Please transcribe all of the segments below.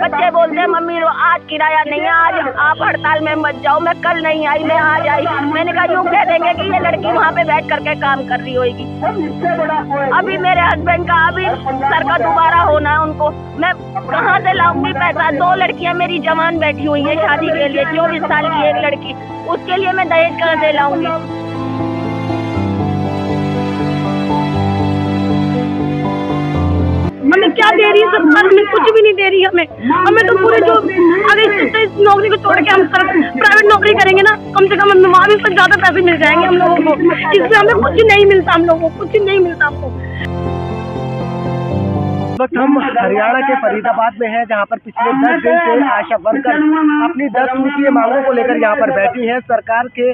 बच्चे बोलते हैं मम्मी आज किराया नहीं है, आज आप हड़ताल में मत जाओ, मैं कल नहीं आई, मैं आज आई। मैंने कहा यूँ कह देंगे कि ये लड़की वहाँ पे बैठ करके काम कर रही होगी। अभी मेरे हस्बैंड का अभी सर का दोबारा होना है, उनको मैं कहाँ से लाऊंगी पैसा? 2 लड़कियाँ मेरी जवान बैठी हुई है शादी के लिए, 24 साल की एक लड़की, उसके लिए मैं दहेज कहाँ से लाऊंगी? हमें क्या दे रही है सरकार? हमें कुछ भी नहीं दे रही है। हमें तो पूरे जो अगर इस नौकरी को छोड़ के हम प्राइवेट नौकरी करेंगे ना, कम से कम हमें वहाँ भी कुछ ज्यादा पैसे मिल जाएंगे हम लोगों को। इसमें हमें कुछ नहीं मिलता, हम लोगों को कुछ नहीं मिलता हमको। वक्त हम हरियाणा के फरीदाबाद में हैं, जहां पर पिछले 10 दिन से आशा वर्कर अपनी 10 सूत्रीय मांगों को लेकर यहां पर बैठी हैं। सरकार के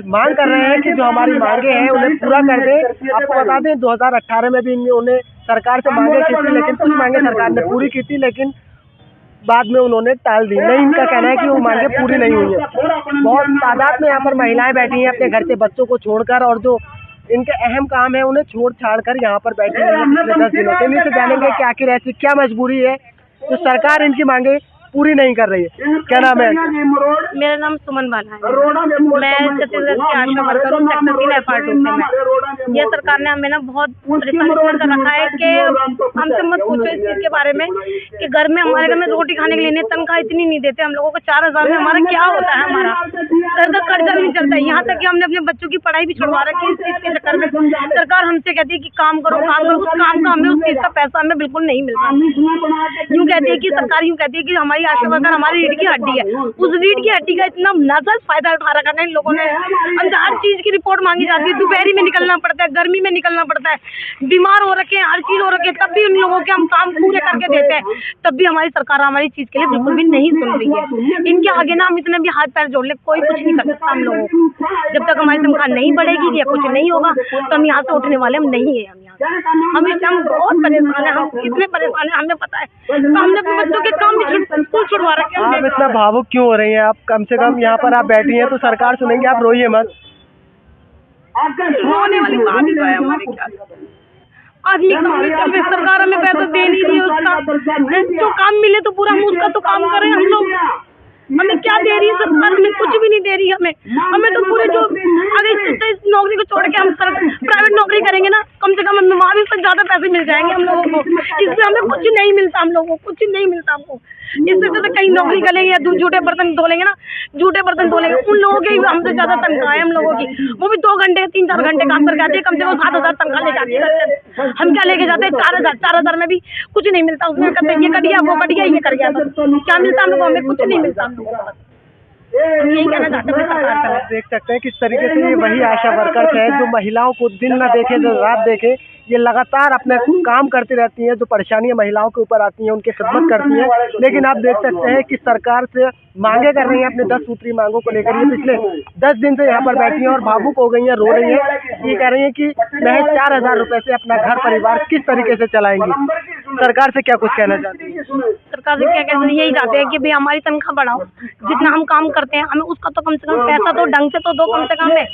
मांग कर रहे हैं कि जो हमारी मांगे हैं उन्हें पूरा कर दें। आपको बता दें 2018 में भी उन्होंने सरकार से मांगे की थी, लेकिन कुछ मांगे सरकार ने पूरी की थी, लेकिन बाद में उन्होंने टाल दी। नहीं, इनका कहना है कि वो मांगे पूरी नहीं हुई है। बहुत तादाद में यहाँ पर महिलाएं बैठी हैं अपने घर से बच्चों को छोड़कर, और जो इनके अहम काम है उन्हें छोड़ छाड़ कर यहाँ पर बैठी हुई है पिछले 10 दिनों से। इनसे जानेंगे कि आखिर ऐसी क्या मजबूरी है तो सरकार इनकी मांगे पूरी नहीं कर रही है। क्या नाम है? मेरा नाम सुमन बाला है, मैं छत्तीसगढ़ की आशा वर्कर हूँ, सेक्टर 3 FR2 से मैं। ये सरकार ने हमें ना बहुत परेशान कर रखा है कि हमसे मत पूछो इस चीज के बारे में कि घर में हमारे घर में रोटी खाने के लिए तनख्वाह इतनी नहीं देते हम लोगों को। 4,000 में हमारा क्या होता है? हमारा घर का कर्जा नहीं चलता है, यहाँ तक कि हमने अपने बच्चों की पढ़ाई भी छुड़वा रखी है इस चीज के चक्कर में। सरकार हमसे कहती है कि काम करो काम करो, उस काम का हमें उस चीज का पैसा हमें बिल्कुल नहीं मिलता। यूँ कहती है कि सरकार यूँ कहती है कि हमारी आशा वर्कर हमारी रीढ़ की हड्डी है, उस रीढ़ की हड्डी का इतना नाजायज फायदा उठा रखा है इन लोगों ने। हमसे हर चीज की रिपोर्ट मांगी जाती है, दोपहरी में निकलना पड़ता है, गर्मी में निकलना पड़ता है, बीमार हो रखे हैं, हर चीज हो रखी है, तब भी उन लोगों के हम काम पूरे करके देते हैं, तब भी हमारी सरकार हमारी चीज के लिए बिल्कुल भी नहीं सुन रही है। इनके आगे ना हम इतने भी हाथ पैर जोड़ ले, कोई कुछ नहीं कर सकता हम लोगों को। जब तक हमारी तनख्वाह नहीं बढ़ेगी या कुछ नहीं होगा तो हम यहाँ से उठने वाले हम नहीं है। हम इस टाइम बहुत परेशान है, हम कितने परेशान है हमें पता है। तो हमने अपने बच्चों के काम भी छुड़वा रखे हैं। आप इतना भावुक क्यों हो रही हैं? आप कम से कम यहाँ पर आप बैठी हैं तो सरकार सुनेंगे, आप रोइए मत। रोने वाली बात ही तो है हमारे ख्याल आदमी काम चल रहे, सरकार हमें पैसा दे नहीं रही है, उसका जो काम मिले तो पूरा हम उसका तो काम करें हम लोग। हमें क्या दे रही है सरकार? हमें कुछ भी नहीं दे रही है। हमें तो पूरे जो अगर इस नौकरी को छोड़ के हम प्राइवेट नौकरी करेंगे ना, कम से कम हमें वहाँ भी कुछ ज्यादा पैसे मिल जाएंगे हम लोगों को। इसमें हमें कुछ नहीं मिलता, हम लोगों को कुछ नहीं मिलता हमको। इससे तो कहीं नौकरी करेंगे या झूठे बर्तन धो लेंगे ना, झूठे बर्तन धो लेंगे, उन लोगों की हमसे ज्यादा तनख्वाह है हम लोगों की। वो भी 2 घंटे 3-4 घंटे काम करके आते हैं, कम से कम 7,000 तनख्वाह ले जाती है। हम क्या लेके जाते हैं? 4,000 में भी कुछ नहीं मिलता। उसमें कहते हैं ये कट गया वो कट गया, ये कर गया, क्या मिलता हम लोग को? हमें कुछ नहीं मिलता हम लोगों को। हम यही कहना चाहते हैं सरकार से। आप देख सकते हैं किस तरीके से ये वही आशा वर्कर्स है जो महिलाओं को दिन न देखे जो रात देखे, ये लगातार अपने काम करती रहती हैं। जो परेशानियां महिलाओं के ऊपर आती हैं उनकी खिदमत करती हैं, लेकिन आप देख सकते हैं कि सरकार से मांगे कर रही हैं अपने 10 सूत्री मांगों को लेकर। ये पिछले 10 दिन से यहाँ पर बैठी हैं और भावुक हो गई हैं, रो रही हैं। ये कह रही हैं कि महज 4,000 रुपए से अपना घर परिवार किस तरीके से चलाएंगी। सरकार से क्या कुछ कहना चाहती है? सरकार से क्या कहते हैं? यही चाहते हैं कि भाई हमारी तनख्वाह बढ़ाओ, जितना हम काम करते हैं हमें उसका तो कम से कम पैसा तो ढंग से तो दो कम से कम है।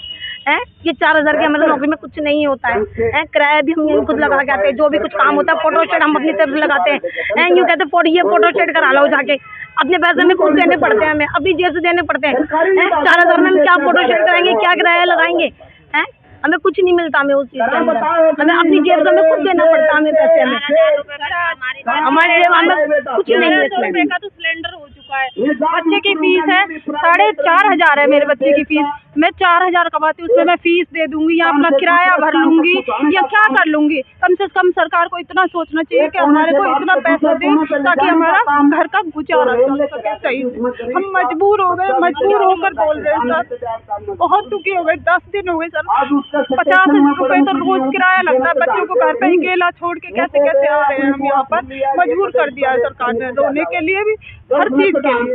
ये 4,000 की हमारी नौकरी में कुछ नहीं होता है। किराया भी हम खुद लगा के आते हैं, जो भी कुछ काम होता है फोटोस्टेट हम अपनी तरफ से लगाते हैं। यूँ कहते हैं ये फोटोस्टेट करा लो जाके, अपने पैसे में खुद देने पड़ते हैं, हमें अपनी जेब से देने पड़ते हैं। 4,000 में हम क्या फोटोस्टेट कराएंगे, क्या किराया लगाएंगे? हमें कुछ नहीं मिलता, हमें उस चीज के अंदर हमें अपनी जेब से हमें खुद देना पड़ता है, हमें पैसे हमारे जेब हमें कुछ नहीं है। तो सिलेंडर हो चुका है, बच्चे की फीस है 4,500 है मेरे बच्चे की फीस। मैं 4,000 कमाती हूँ, उसमें मैं फीस दे दूंगी या अपना किराया भर लूंगी या क्या कर लूंगी। कम से कम सरकार को इतना सोचना चाहिए कि हमारे को इतना पैसा दे ताकि हमारा घर का गुजारा चल सके। सही हम मजबूर हो गए, मजबूर होकर बोल रहे हैं सर, बहुत दुखी हो गए। 10 दिन हो गए सर, 50 रुपए तो रोज किराया लगता है। बच्चों को घर पे अकेला छोड़ के कैसे कैसे आ रहे हैं हम यहाँ पर। मजबूर कर दिया है सरकार ने, रोने के लिए भी, हर चीज के लिए।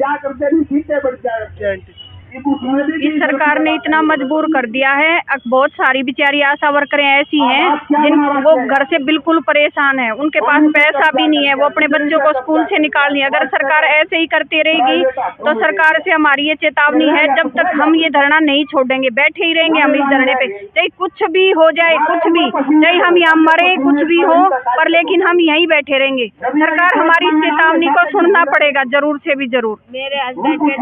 इस सरकार ने इतना मजबूर कर दिया है। बहुत सारी बेचारी आशा वर्करें ऐसी हैं जिन वो घर से बिल्कुल परेशान है, उनके पास पैसा भी नहीं है, वो अपने बच्चों को स्कूल से निकाल नहीं। अगर सरकार ऐसे ही करती रहेगी तो सरकार से हमारी ये चेतावनी है, जब तक हम ये धरना नहीं छोड़ेंगे, बैठे ही रहेंगे हम इस धरने पे, चाहे कुछ भी हो जाए, कुछ भी, चाहे हम यहाँ मरे, कुछ भी हो, पर लेकिन हम यहीं बैठे रहेंगे। सरकार हमारी इस चेतावनी को सुनना पड़ेगा, जरूर से भी जरूर। मेरे हस्बैंड के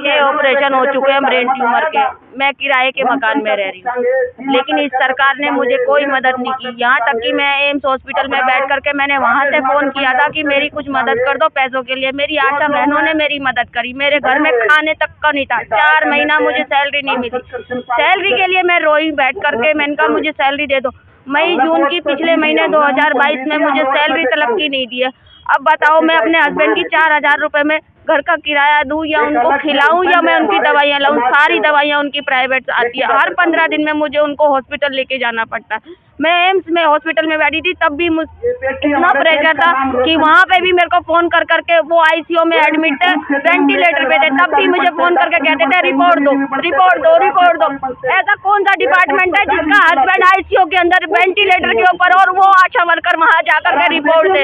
6 ऑपरेशन हो चुके हैं ब्रेन ट्यूमर के, मैं किराए के मकान में रह रही हूँ, लेकिन इस सरकार ने मुझे कोई मदद नहीं की। यहाँ तक कि मैं एम्स हॉस्पिटल में बैठ करके मैंने वहाँ से फोन किया था कि मेरी कुछ मदद कर दो पैसों के लिए। मेरी आशा बहनों ने मेरी मदद करी, मेरे घर में खाने तक का नहीं था। 4 महीना मुझे सैलरी नहीं मिली। सैलरी के लिए मैं रोई बैठ करके, मैंने कहा मुझे सैलरी दे दो। मई जून की पिछले महीने 2022 में मुझे सैलरी तलब की नहीं दी है। अब बताओ मैं अपने हस्बैंड की 4000 रुपए में घर का किराया दूं या उनको खिलाऊं या मैं उनकी दवाइयाँ लाऊं। सारी दवाइयाँ उनकी प्राइवेट आती है, हर 15 दिन में मुझे उनको हॉस्पिटल लेके जाना पड़ता है। मैं एम्स में हॉस्पिटल में बैठी थी, तब भी इतना प्रेशर था कि वहाँ पे भी मेरे को फोन कर करके, वो आईसीयू में एडमिट थे, वेंटिलेटर पे थे, तब भी मुझे फोन करके कहते थे रिपोर्ट दो, रिपोर्ट दो, रिपोर्ट दो। ऐसा कौन सा डिपार्टमेंट है जिसका हस्बैंड आईसीयू के अंदर वेंटिलेटर के ऊपर और वो आशा वर्कर वहाँ जाकर के रिपोर्ट दे।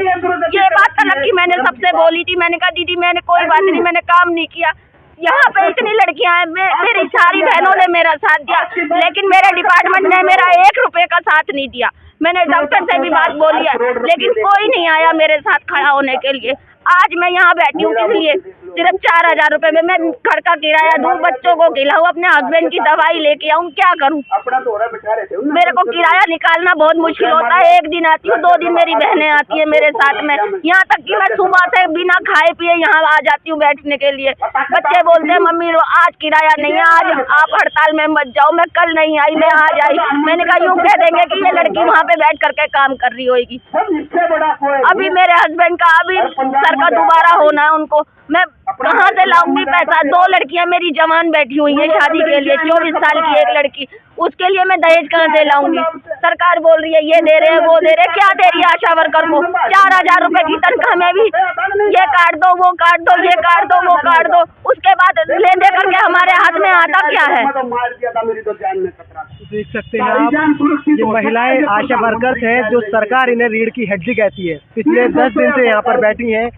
ये बात तक की मैंने सबसे बोली थी, मैंने कहा दीदी मैंने कोई बात नहीं, मैंने काम नहीं किया। यहाँ पे इतनी लड़कियां हैं, मेरी सारी बहनों ने मेरा साथ दिया, लेकिन मेरे डिपार्टमेंट ने मेरा 1 रुपए का साथ नहीं दिया। मैंने डॉक्टर से भी बात बोली है, लेकिन कोई नहीं आया मेरे साथ खड़ा होने के लिए। आज मैं यहाँ बैठी हूँ इसलिए सिर्फ 4000 रुपए में मैं घर का किराया दूँ, बच्चों को खिलाऊं, अपने हस्बैंड की दवाई लेके आऊँ, क्या करूँ? मेरे को किराया निकालना बहुत मुश्किल होता है। 1 दिन आती हूँ, 2 दिन मेरी बहनें आती है मेरे साथ में, यहाँ तक कि मैं सुबह से बिना खाए पिए यहाँ आ जाती हूँ बैठने के लिए। बच्चे बोलते हैं मम्मी आज किराया नहीं है, आज आप हड़ताल में मत जाओ, मैं कल नहीं आई, मैं आज आई। मैंने कहा यूँ कह देंगे कि ये लड़की वहाँ पे बैठ करके काम कर रही होगी। अभी मेरे हस्बैंड का अभी सर का दोबारा होना है, उनको मैं कहाँ से लाऊंगी पैसा? 2 लड़कियां मेरी जवान बैठी हुई हैं शादी के लिए, 24 साल की एक लड़की, उसके लिए मैं दहेज कहाँ से लाऊंगी? सरकार बोल रही है ये दे रहे हैं, वो दे रहे हैं, क्या दे रही है आशा वर्कर को? 4000 रुपए की तनख्वाह में भी ये काट दो, वो काट दो, ये काट दो, वो काट दो, उसके बाद ले दे करके हमारे हाथ में आता क्या है? देख सकते हैं आप, ये महिलाएं आशा वर्कर्स हैं जो सरकार इन्हें रीढ़ की हड्डी कहती है। पिछले 10 दिन से यहाँ पर बैठी हैं,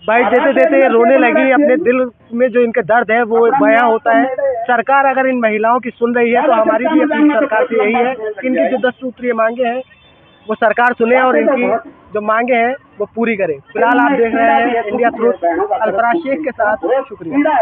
बाइट देते देते ये रोने लगी। अपने दिल में जो इनका दर्द है वो बयां होता है। सरकार अगर इन महिलाओं की सुन रही है तो हमारी भी अपील सरकार से यही है कि इनकी जो 10 सूत्रीय मांगे हैं वो सरकार सुने और इनकी जो मांगे हैं वो पूरी करे। फिलहाल आप देख रहे हैं इंडिया ट्रुथ, अल्फराज शेख के साथ, शुक्रिया।